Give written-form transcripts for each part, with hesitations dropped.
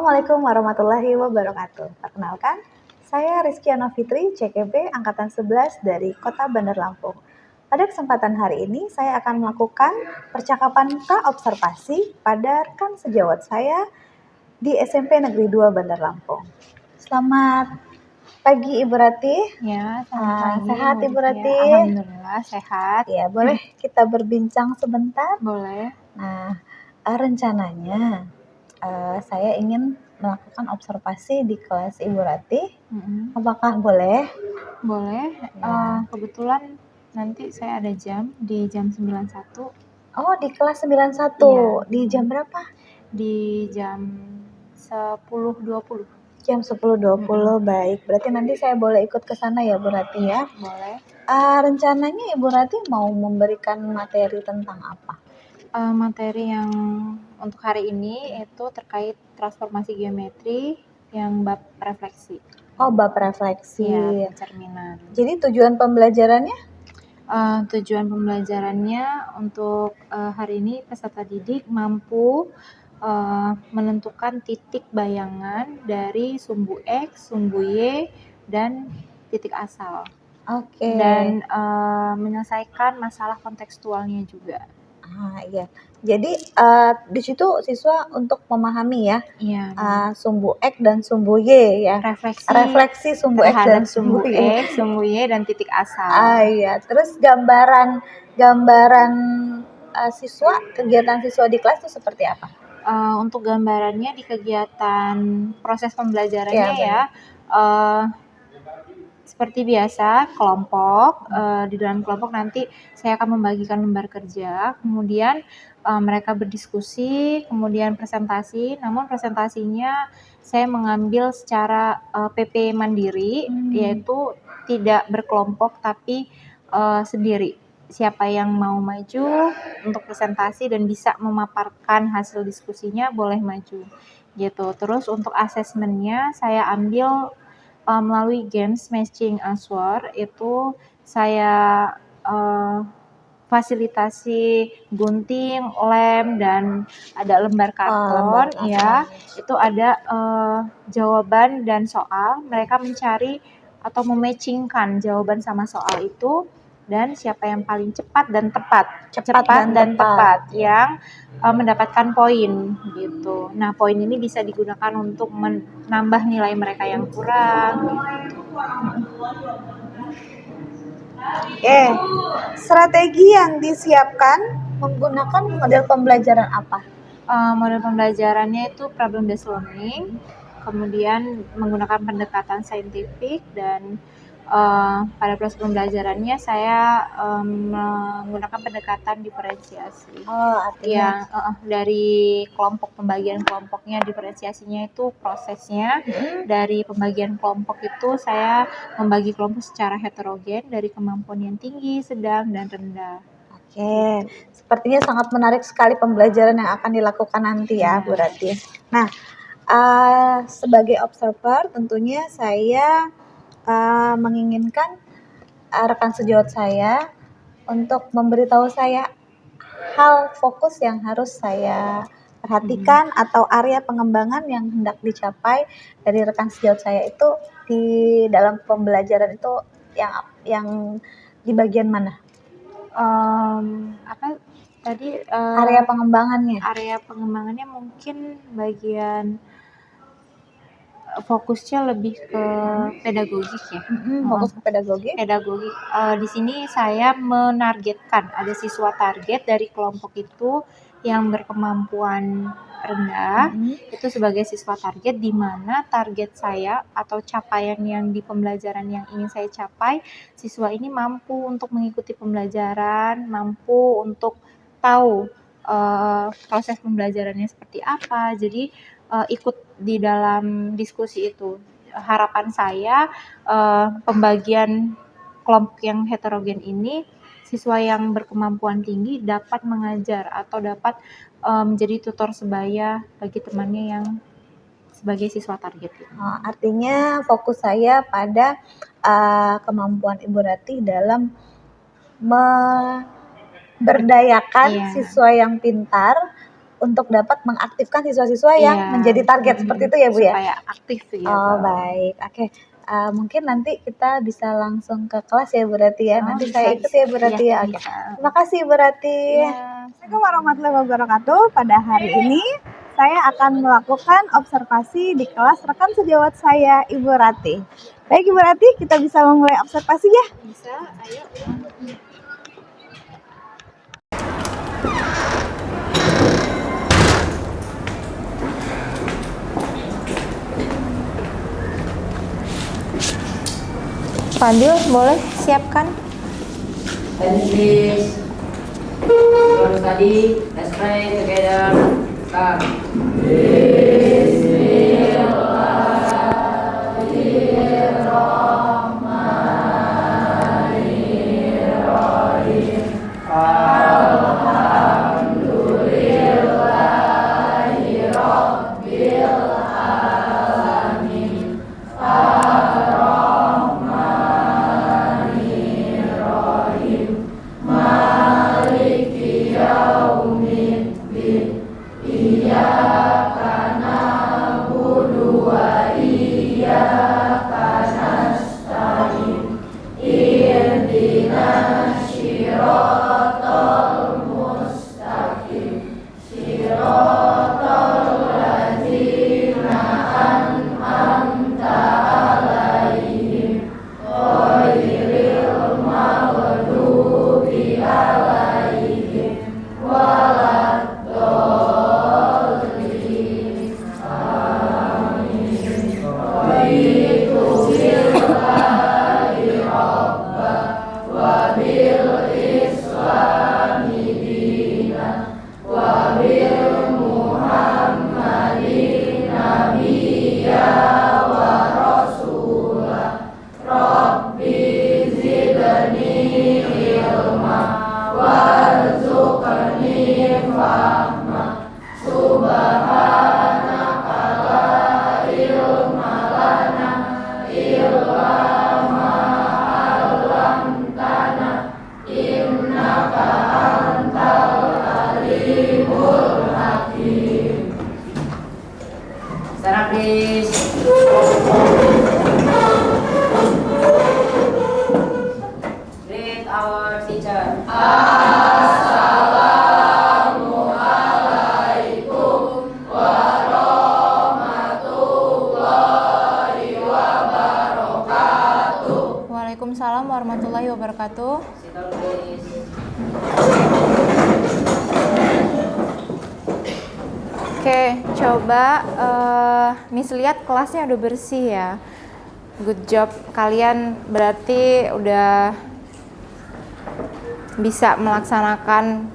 Assalamualaikum warahmatullahi wabarakatuh. Perkenalkan, saya Rizkyana Fitri, CKB Angkatan 11 dari Kota Bandar Lampung. Pada kesempatan hari ini, saya akan melakukan percakapan pra-observasi pada rekan sejawat saya di SMP Negeri 2 Bandar Lampung. Selamat pagi Ibu Ratih. Ya, selamat pagi. Sehat Ibu Ratih? Alhamdulillah sehat. Ya, boleh kita berbincang sebentar? Boleh. Nah, rencananya saya ingin melakukan observasi di kelas Ibu Ratih. Apakah boleh? Boleh. Ya. Kebetulan nanti saya ada di jam 91. Oh, di kelas 91. Iya. Di jam berapa? Di jam 10.20. Jam 10.20. Baik, berarti nanti saya boleh ikut ke sana ya Bu Ratih ya? Boleh. Rencananya Ibu Ratih mau memberikan materi tentang apa? Materi yang untuk hari ini itu terkait transformasi geometri yang bab refleksi. Oh, bab refleksi. Iya, pencerminan. Jadi tujuan pembelajarannya? Tujuan pembelajarannya untuk hari ini peserta didik mampu menentukan titik bayangan dari sumbu X, sumbu Y, dan titik asal. Oke. Dan menyelesaikan masalah kontekstualnya juga. Iya. Jadi di situ siswa untuk memahami ya, Iya. Sumbu X dan sumbu Y ya. Refleksi sumbu X dan sumbu Y. X, sumbu Y dan titik asal. Iya. Terus gambaran siswa, kegiatan siswa di kelas itu seperti apa? Untuk gambarannya di kegiatan proses pembelajarannya ya, seperti biasa, kelompok. Di dalam kelompok nanti saya akan membagikan lembar kerja, kemudian mereka berdiskusi, kemudian presentasi. Namun presentasinya saya mengambil secara PP mandiri, yaitu tidak berkelompok tapi sendiri. Siapa yang mau maju untuk presentasi dan bisa memaparkan hasil diskusinya boleh maju gitu. Terus untuk asesmennya saya ambil melalui games matching answer. Itu saya fasilitasi gunting, lem, dan ada lembar karton. Ya, itu ada jawaban dan soal. Mereka mencari atau mematchingkan jawaban sama soal itu, dan siapa yang paling cepat dan tepat yang mendapatkan poin gitu. Nah, poin ini bisa digunakan untuk menambah nilai mereka yang kurang. Strategi yang disiapkan menggunakan model pembelajaran apa? Model pembelajarannya itu problem based learning, kemudian menggunakan pendekatan saintifik, dan pada proses pembelajarannya saya menggunakan pendekatan diferensiasi. Artinya Dari kelompok, pembagian kelompoknya, diferensiasinya itu prosesnya. Dari pembagian kelompok itu saya membagi kelompok secara heterogen dari kemampuan yang tinggi, sedang, dan rendah. Oke, sepertinya sangat menarik sekali pembelajaran yang akan dilakukan nanti ya Bu Ratih. Nah, sebagai observer tentunya saya menginginkan rekan sejawat saya untuk memberitahu saya hal fokus yang harus saya perhatikan atau area pengembangan yang hendak dicapai dari rekan sejawat saya itu di dalam pembelajaran itu yang di bagian mana? Area pengembangannya? Area pengembangannya mungkin bagian fokusnya lebih ke pedagogik ya. Fokus ke pedagogik. Di sini saya menargetkan ada siswa target dari kelompok itu yang berkemampuan rendah, itu sebagai siswa target, di mana target saya atau capaian yang di pembelajaran yang ingin saya capai, siswa ini mampu untuk mengikuti pembelajaran, mampu untuk tahu proses pembelajarannya seperti apa. Jadi ikut di dalam diskusi itu. Harapan saya pembagian kelompok yang heterogen ini, siswa yang berkemampuan tinggi dapat mengajar atau dapat menjadi tutor sebaya bagi temannya yang sebagai siswa target. Artinya fokus saya pada kemampuan Ibu Ratih dalam memberdayakan siswa yang pintar untuk dapat mengaktifkan siswa-siswa yang Iya. menjadi target seperti itu ya Bu ya? Supaya aktif gitu. Oh baik, oke. Mungkin nanti kita bisa langsung ke kelas ya Bu Rati ya. Oh, Nanti bisa, saya ikut ya Bu Rati Iya, ya. Oke. bisa. Terima kasih Bu Rati. Iya. Assalamualaikum warahmatullahi wabarakatuh. Pada hari ini saya akan melakukan observasi di kelas rekan sejawat saya Ibu Rati. Baik Ibu Rati, kita bisa memulai observasi ya. Bisa, ayo. Fadil, boleh siapkan? Attention please. Your study. Let's pray together. Start. Stand up please. Greet our teacher. Waalaikumsalam warahmatullahi wabarakatuh. Sit down please. Oke, coba Miss lihat kelasnya udah bersih ya. Good job, kalian berarti udah bisa melaksanakan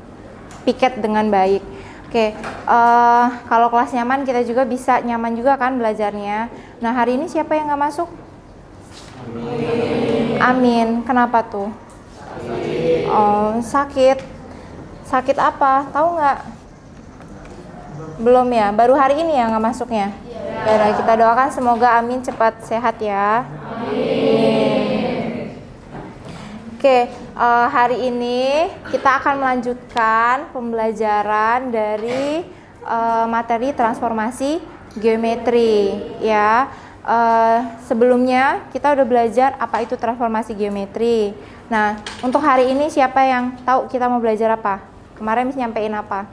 piket dengan baik. Oke, kalau kelas nyaman kita juga bisa nyaman juga kan belajarnya. Nah hari ini siapa yang nggak masuk? Amin. Kenapa tuh? Oh, sakit. Sakit apa? Tahu nggak? Belum ya? Baru hari ini ya nggak masuknya? Ya udah, kita doakan semoga Amin cepat sehat ya. Amin. Oke, hari ini kita akan melanjutkan pembelajaran dari materi transformasi geometri ya. Sebelumnya kita udah belajar apa itu transformasi geometri. Nah, untuk hari ini siapa yang tahu kita mau belajar apa? Kemarin Miss nyampein apa?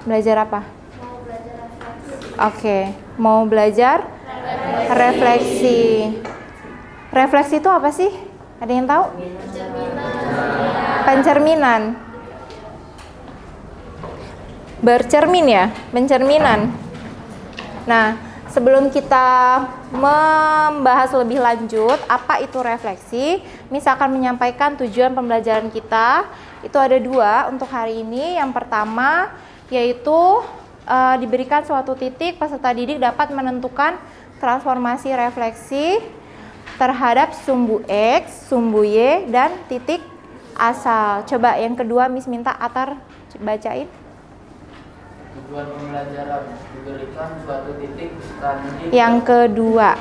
Belajar apa? Mau belajar refleksi. Oke, mau belajar refleksi. Refleksi itu apa sih? Ada yang tahu? Pencerminan. Bercermin ya, pencerminan. Nah, sebelum kita membahas lebih lanjut apa itu refleksi, misalkan menyampaikan tujuan pembelajaran kita, itu ada dua untuk hari ini. Yang pertama yaitu diberikan suatu titik, peserta didik dapat menentukan transformasi refleksi terhadap sumbu X, sumbu Y, dan titik asal. Coba yang kedua Miss minta Atar bacain. Tujuan pembelajaran diberikan suatu titik peserta didik. Yang kedua.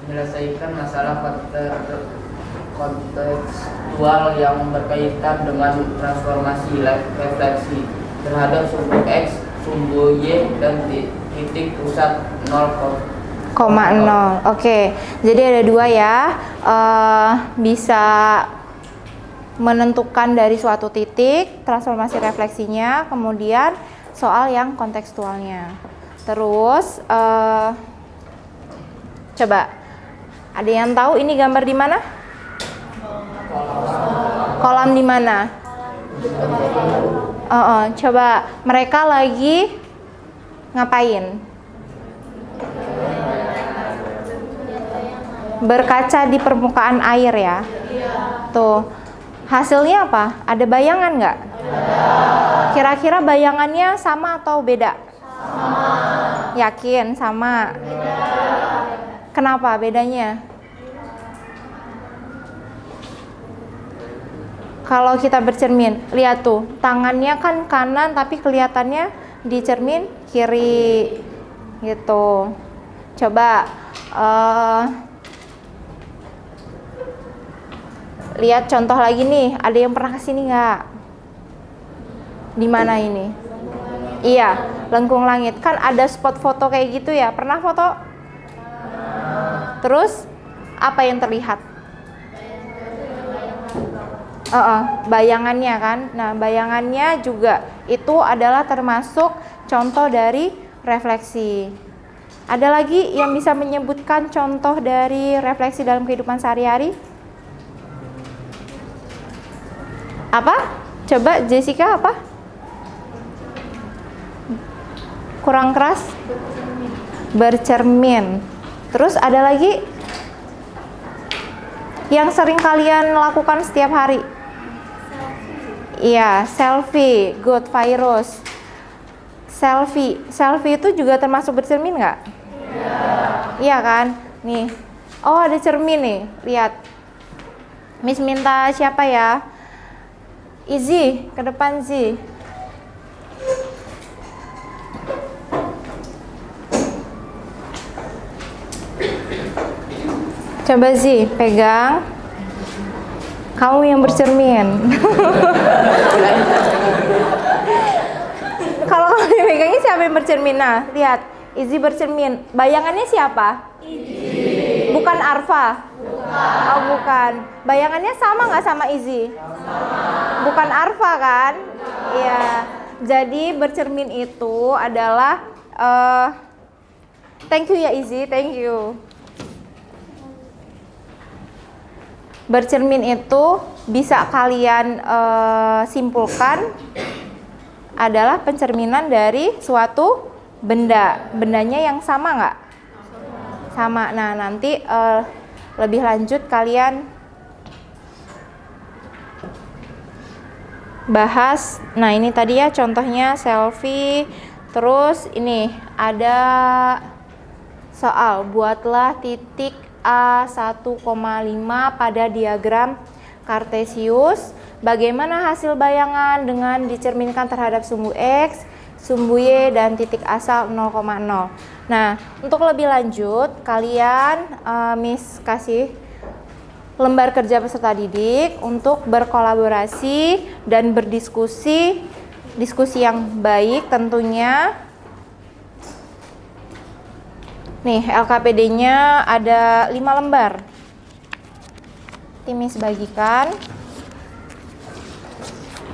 Menyelesaikan masalah kontekstual yang berkaitan dengan transformasi refleksi. terhadap sumbu X, sumbu Y, dan titik pusat 0,0. Oke, jadi ada dua ya. Bisa menentukan dari suatu titik, transformasi refleksinya, kemudian soal yang kontekstualnya. Terus coba, ada yang tahu ini gambar di mana? Kolam di mana? Coba, mereka lagi ngapain? Berkaca di permukaan air ya. Tuh, hasilnya apa? Ada bayangan nggak? Kira-kira bayangannya sama atau beda? Sama. Yakin sama? Beda. Kenapa bedanya? Kalau kita bercermin, lihat tuh, tangannya kan kanan tapi kelihatannya di cermin kiri gitu. Coba lihat contoh lagi nih, ada yang pernah kesini nggak? Di mana ini? Iya, Lengkung Langit. Kan ada spot foto kayak gitu ya, pernah foto? Terus, apa yang terlihat? Bayangannya kan. Nah, bayangannya juga itu adalah termasuk contoh dari refleksi. Ada lagi yang bisa menyebutkan contoh dari refleksi dalam kehidupan sehari-hari? Apa? Coba Jessica, apa? Kurang keras? Bercermin. Terus ada lagi yang sering kalian lakukan setiap hari? Iya, selfie. Good, Virus. Selfie itu juga termasuk bercermin nggak? Iya kan? Nih. Oh, ada cermin nih. Lihat. Miss minta siapa ya? Izzy, ke depan Zee. Coba Zee, pegang. Kamu yang bercermin. Kalau kamu yang pegangnya siapa yang bercermin? Nah, lihat. Izzy bercermin. Bayangannya siapa? Izzy. Bukan Arfa? Bukan. Oh, bukan. Bayangannya sama nggak sama Izzy? Sama. Bukan Arfa kan? Iya. Jadi bercermin itu adalah thank you ya Izzy, thank you. Bercermin itu bisa kalian simpulkan adalah pencerminan dari suatu benda. Bendanya yang sama nggak? Sama. Nah, nanti lebih lanjut kalian bahas. Nah, ini tadi ya contohnya selfie. Terus ini ada soal, buatlah titik A1,5 pada diagram Kartesius. Bagaimana hasil bayangan dengan dicerminkan terhadap sumbu X, sumbu Y, dan titik asal 0,0. Nah, untuk lebih lanjut, kalian Miss kasih lembar kerja peserta didik untuk berkolaborasi dan berdiskusi, diskusi yang baik tentunya. Nih, LKPD-nya ada 5 lembar. Miss bagikan.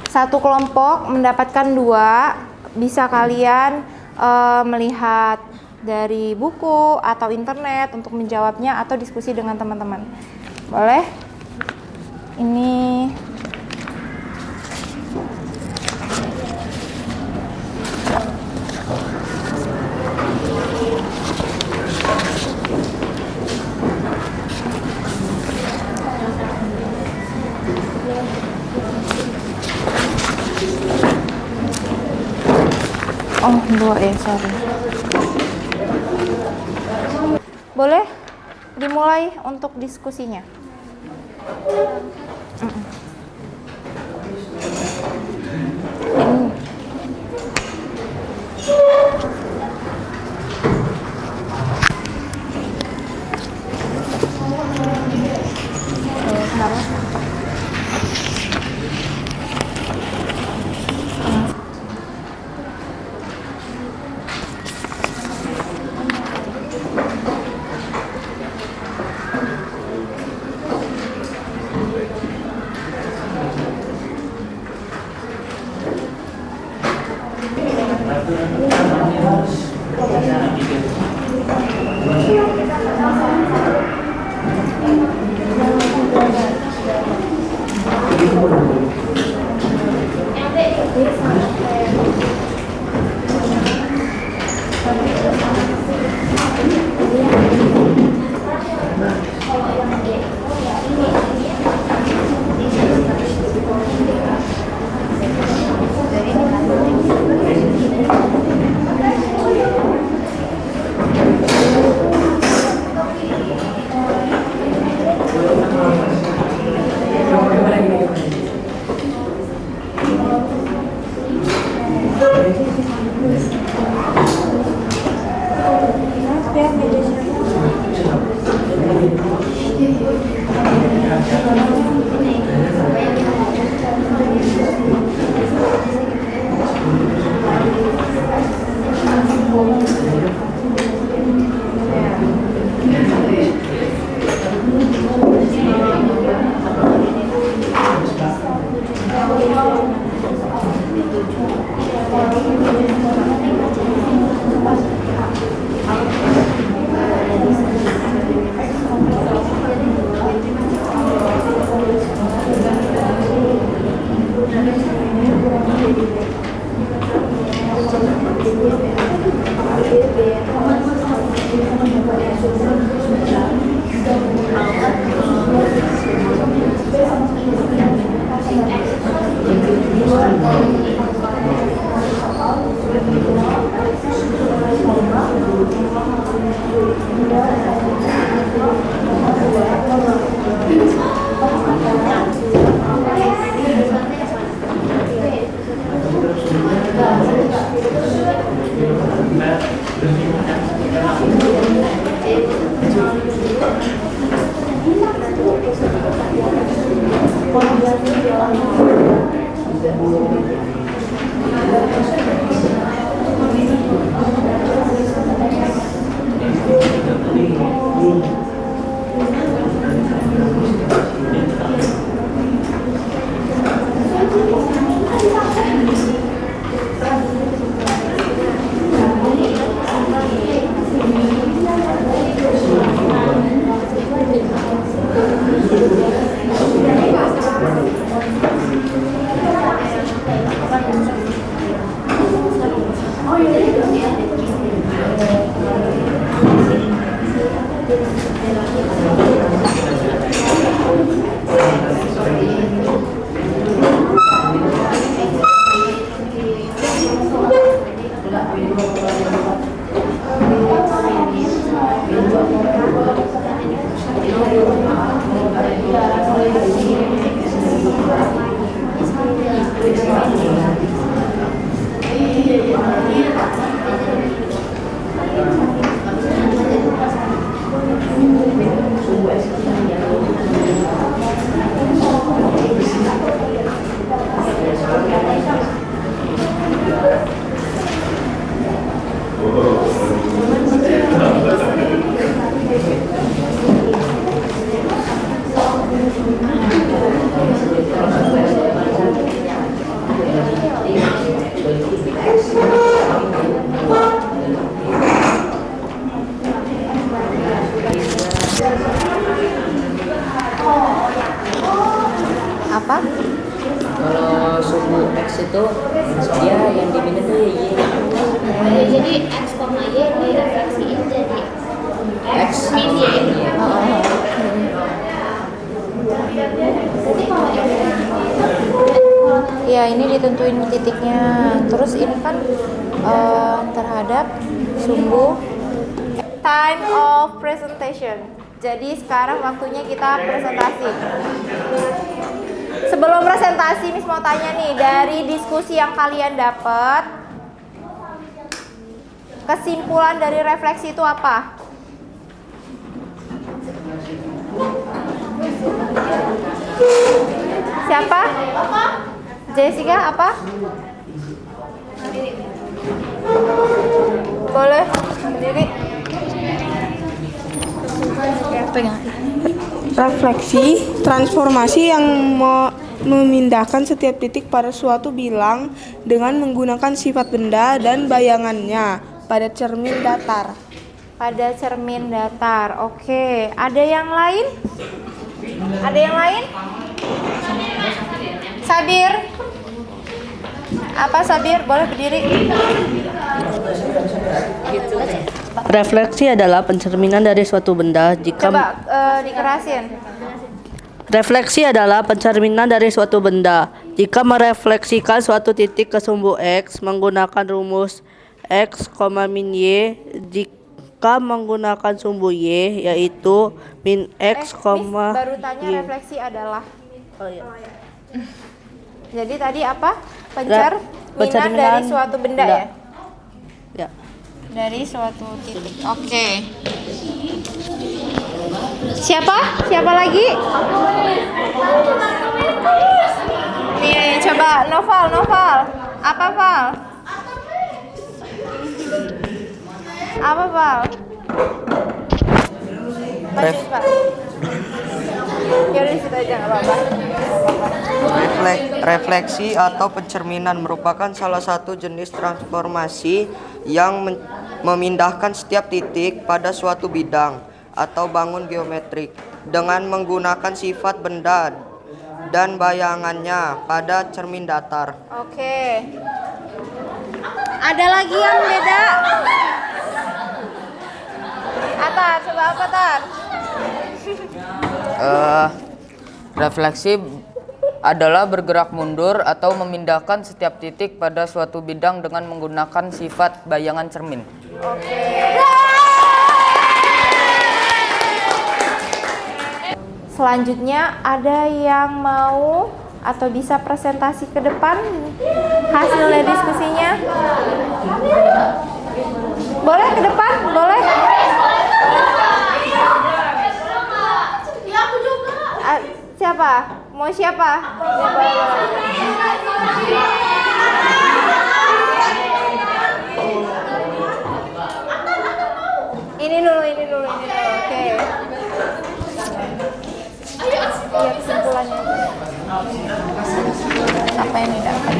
Satu kelompok mendapatkan 2. Bisa kalian melihat dari buku atau internet untuk menjawabnya atau diskusi dengan teman-teman. Boleh? Ini oh, 2 sorry. Boleh dimulai untuk diskusinya. Apa? Kalau sumbu X itu dia yang diminta tuh Y. Jadi X, Y direfleksiin jadi X min Y. Ya, ini ditentuin titiknya. Terus ini kan terhadap sumbu. Time of presentation. Jadi sekarang waktunya kita presentasi. Sebelum presentasi, Miss mau tanya nih, dari diskusi yang kalian dapat, kesimpulan dari refleksi itu apa? Siapa? Jessica apa? Boleh berdiri. Refleksi, transformasi yang memindahkan setiap titik pada suatu bilang dengan menggunakan sifat benda dan bayangannya pada cermin datar. Pada cermin datar. Oke, ada yang lain? Ada yang lain? Sabir. Apa Sabir? Boleh berdiri? Refleksi adalah pencerminan dari suatu benda jika Coba dikerasin. Refleksi adalah pencerminan dari suatu benda. Jika merefleksikan suatu titik ke sumbu X menggunakan rumus X, min Y, jika menggunakan sumbu Y yaitu min X, Miss baru tanya Y. refleksi adalah. Oh, iya. Jadi tadi apa? Pencerminan Pencerminan dari suatu benda ya? Ya. Dari suatu titik. Oke. Siapa lagi? Nih, coba Noval. Apa Val? Lanjut, Pak. Yaudah di situ aja nggak apa-apa. Refleksi atau pencerminan merupakan salah satu jenis transformasi yang memindahkan setiap titik pada suatu bidang atau bangun geometrik dengan menggunakan sifat benda dan bayangannya pada cermin datar. Oke. Ada lagi yang beda? Atar, coba apa Tar? Refleksi adalah bergerak mundur atau memindahkan setiap titik pada suatu bidang dengan menggunakan sifat bayangan cermin. Oke. Selanjutnya ada yang mau atau bisa presentasi ke depan hasil dari diskusinya? Boleh ke depan? Boleh? Siapa? Mau siapa? Ya, boleh. Ini dulu. Oke. Lihat kesimpulannya. Apa yang didapat?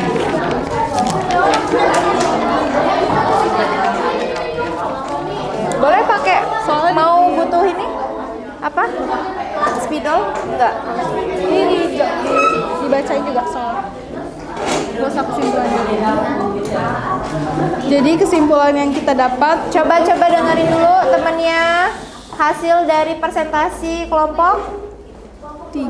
Boleh pakai mau butuh ini? Apa? Spidol? Enggak. Ini dibacain juga soal. Gak usah kesimpulannya. Jadi kesimpulan yang kita dapat, Coba dengerin dulu temennya. Hasil dari presentasi kelompok 2.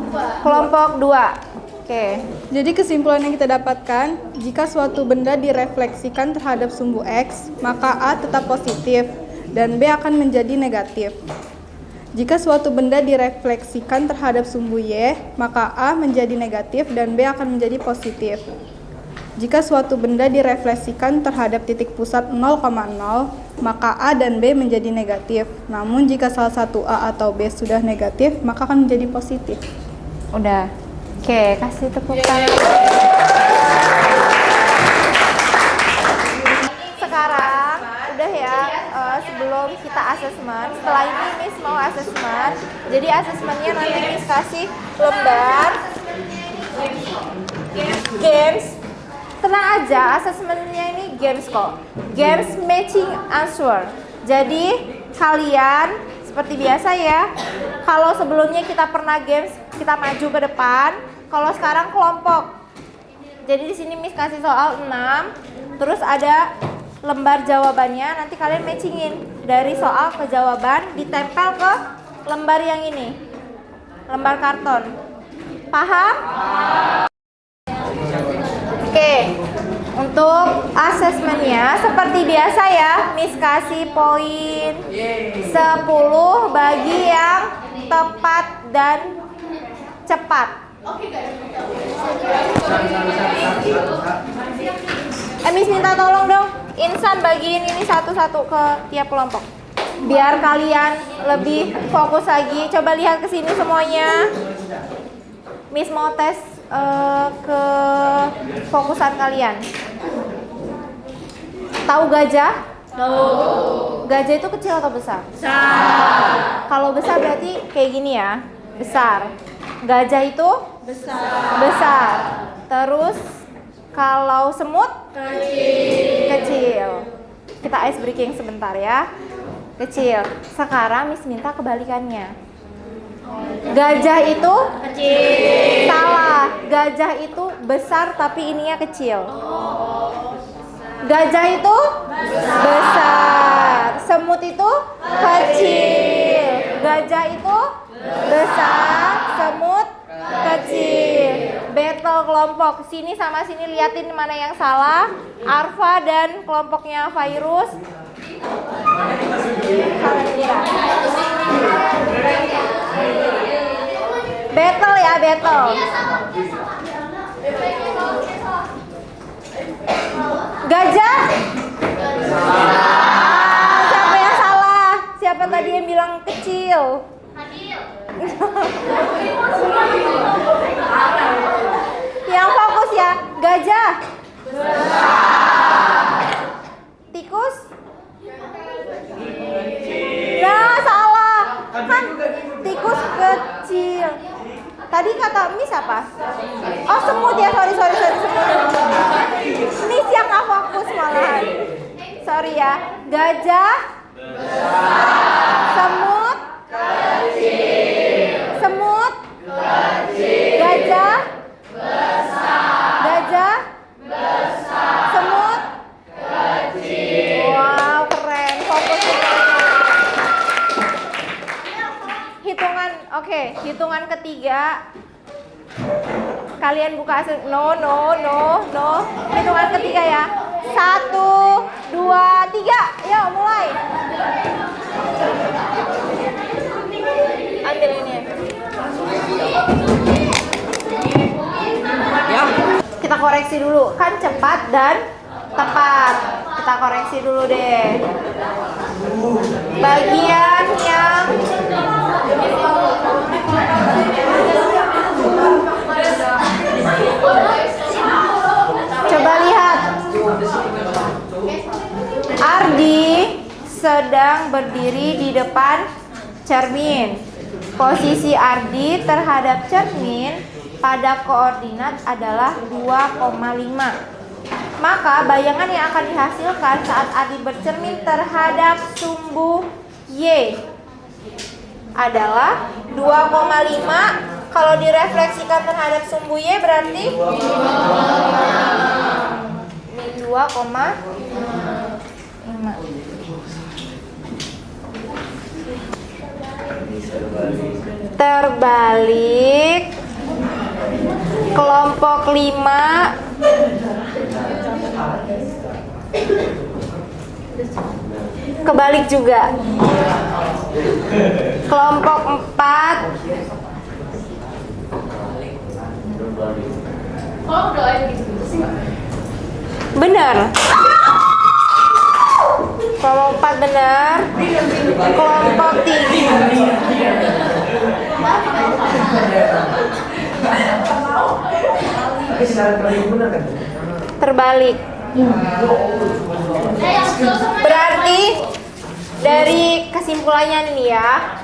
Oke. jadi kesimpulan yang kita dapatkan, jika suatu benda direfleksikan terhadap sumbu X, maka A tetap positif dan B akan menjadi negatif. Jika suatu benda direfleksikan terhadap sumbu Y, maka A menjadi negatif dan B akan menjadi positif. Jika suatu benda direfleksikan terhadap titik pusat 0,0, maka A dan B menjadi negatif. Namun jika salah satu A atau B sudah negatif, maka akan menjadi positif. Udah. Oke, kasih tepuk tangan. Sekarang udah ya, sebelum kita asesmen, setelah ini Miss mau asesmen. Jadi asesmennya nanti Miss kasih lembar games. Tenang aja, asesmennya ini games kok. Games matching answer. Jadi kalian seperti biasa ya. Kalau sebelumnya kita pernah games, kita maju ke depan. Kalau sekarang kelompok. Jadi di sini Miss kasih soal 6, terus ada lembar jawabannya. Nanti kalian matchingin dari soal ke jawaban, ditempel ke lembar yang ini, lembar karton. Paham? Oke, untuk asesmennya seperti biasa ya, Miss kasih poin 10 bagi yang tepat dan cepat. Miss minta tolong dong, Insan bagiin ini satu-satu ke tiap kelompok. Biar kalian lebih fokus lagi. Coba lihat ke sini semuanya. Miss mau tes ke fokusan kalian. Tahu gajah? Tahu. Gajah itu kecil atau besar? Besar. Kalau besar berarti kayak gini ya, besar. Gajah itu besar. Terus kalau semut? Kecil. Kita ice breaking sebentar ya. Kecil. Sekarang Miss minta kebalikannya. Gajah itu kecil. Salah. Gajah itu besar tapi ininya kecil. Gajah itu besar. Semut itu kecil. Gajah itu besar, semut kecil. Battle kelompok. Sini sama sini, liatin mana yang salah. Arfa dan kelompoknya Virus. Battle ya, battle. Gajah. Siapa yang salah? Siapa tadi yang bilang kecil? Yang fokus ya. Gajah. Tikus. Nah, salah. Kan tikus kecil. Tadi kata Miss apa? Oh, semut ya. Sorry semut. Miss yang nggak fokus malahan. Sorry ya. Gajah. Semut. Semut. Gajah. Gajah. Semut. Wow, keren. Fokus. Hitungan, oke. Hitungan ketiga. Kalian buka no. Hitungan ketiga ya. 1, 2, 3. Yuk mulai. Ambil ini. Kita koreksi dulu. Kan cepat dan tepat. Kita koreksi dulu deh. Bagian yang coba lihat. Ardi sedang berdiri di depan cermin. Posisi Ardi terhadap cermin pada koordinat adalah 2,5. Maka bayangan yang akan dihasilkan saat Ardi bercermin terhadap sumbu Y adalah 2,5. Kalau direfleksikan terhadap sumbu Y berarti 2,5. Terbalik kelompok 5 kebalik juga. Kelompok 4 benar. Kelompok 4 benar. Kelompok 3 terbalik. Berarti dari kesimpulannya nih ya,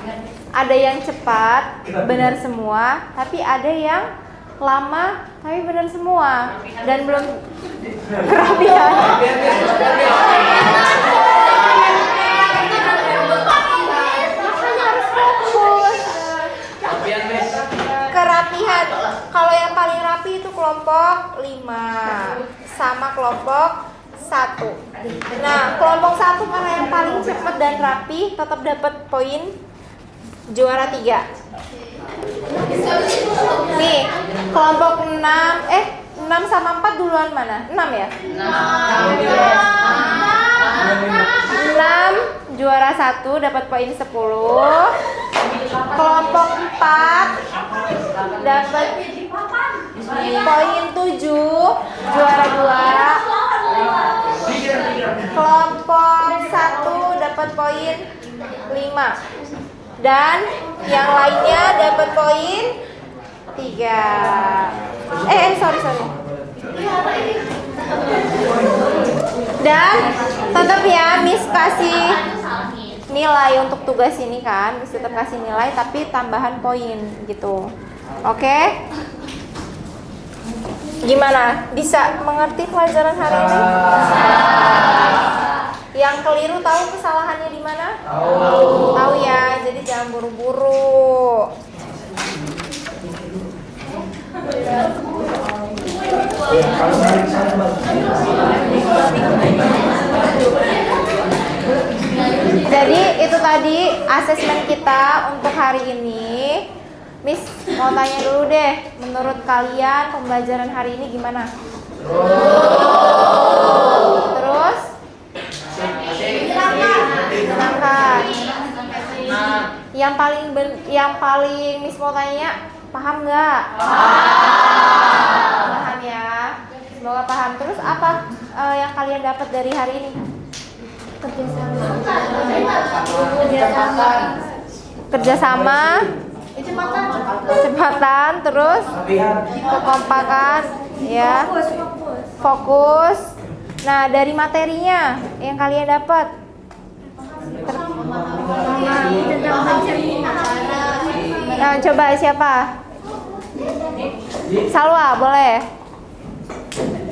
ada yang cepat benar semua, tapi ada yang lama tapi benar semua dan belum kerapian. Harus fokus. Kerapihan. Kalau yang paling rapi itu kelompok 5 sama kelompok 1. Nah, kelompok 1 karena yang paling cepat dan rapi tetap dapat poin juara 3. Nih, kelompok 6 sama 4 duluan mana? 6 ya? 6 juara 1 dapat poin 10. Kelompok 4 dapat poin 7 juara 2. Kelompok 1 dapat poin 5. Dan yang lainnya dapat poin 3. Sorry. Dan tetap ya, Miss kasih nilai untuk tugas ini kan, Miss tetap kasih nilai tapi tambahan poin gitu. Oke? Gimana? Bisa mengerti pelajaran hari ini? Yang keliru tahu kesalahannya di mana? Tahu ya, jadi jangan buru-buru. Jadi itu tadi asesmen kita untuk hari ini. Miss mau tanya dulu deh, menurut kalian pembelajaran hari ini gimana? Terus? Menyenangkan. Yang paling Miss mau tanya, paham nggak? Paham ya. Semoga paham. Terus apa yang kalian dapat dari hari ini? Kerjasama, kecepatan, terus kekompakan, ya, fokus. Nah, dari materinya yang kalian dapat, nah, coba siapa? Salwa, boleh?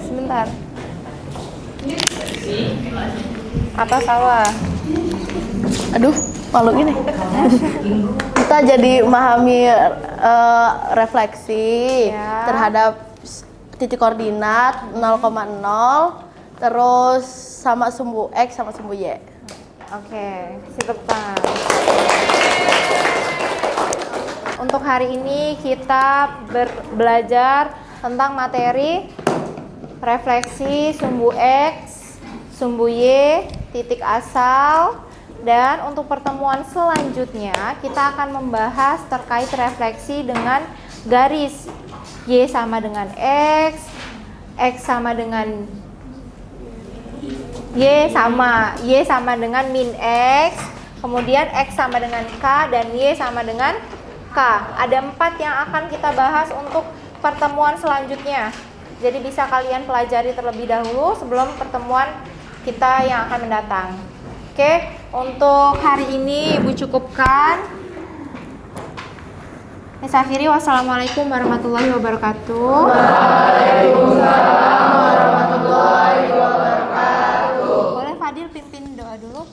Sebentar. Apa Salwa? Aduh, malu gini. Kita jadi memahami refleksi Ya. terhadap titik koordinat 0,0, terus sama sumbu X sama sumbu Y. Oke, kasih tepuk tangan. Untuk hari ini kita belajar tentang materi refleksi sumbu X, sumbu Y, titik asal. Dan untuk pertemuan selanjutnya kita akan membahas terkait refleksi dengan garis. Y sama dengan X sama dengan Y sama dengan min X, kemudian X sama dengan K, dan Y sama dengan K. Ada 4 yang akan kita bahas untuk pertemuan selanjutnya. Jadi bisa kalian pelajari terlebih dahulu sebelum pertemuan kita yang akan mendatang. Oke, untuk hari ini Ibu cukupkan. Saya akhiri, wassalamualaikum warahmatullahi wabarakatuh. Waalaikumsalam warahmatullahi wabarakatuh. Boleh Fadil pimpin doa dulu.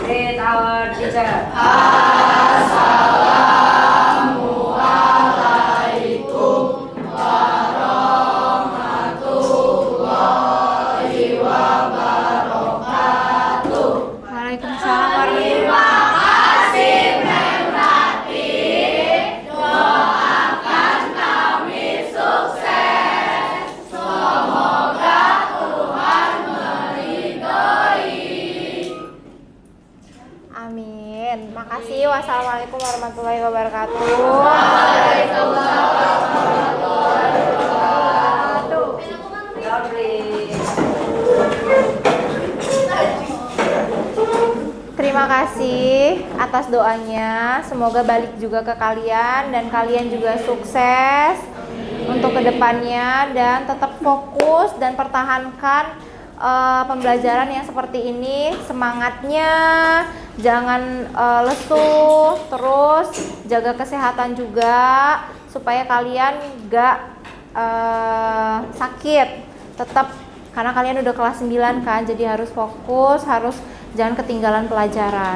Greet our teacher. Waalaikumsalam warahmatullahi wabarakatuh. Amin. Makasih. Wassalamualaikum warahmatullahi wabarakatuh. Terima kasih atas doanya. Semoga balik juga ke kalian dan kalian juga sukses untuk kedepannya, dan tetap fokus dan pertahankan pembelajaran yang seperti ini. Semangatnya jangan lesu, terus jaga kesehatan juga supaya kalian gak sakit. Tetap, karena kalian udah kelas 9 kan, jadi harus fokus, jangan ketinggalan pelajaran.